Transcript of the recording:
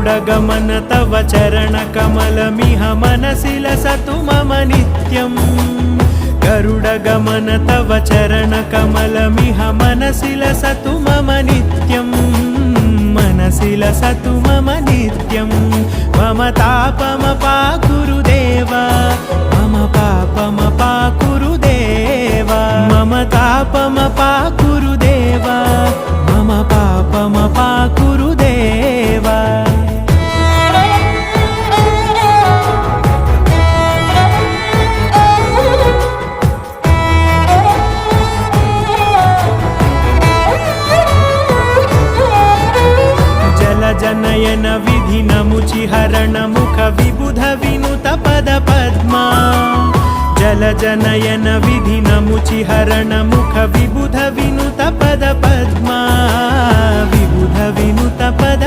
गरुडगमन तव चरणकमलमिह मनसि लसतु मम नित्यम् गरुडगमन तव चरणकमलमिह मनसि लसतु मम नित्यम् मनसि लसतु मम नित्यं मम तापमपाकुरु देवा मम पापमपाकुरु देवा मम तापमपाकुरु देवा मम पापमपाकुरु देवा जनयन विधिन मुचिहरण मुख विबुध विनुत पद पद्मा जल जनयन विधिन मुचिहरण मुख विबुध विनुत पद पद्मा विबुध विनुत पद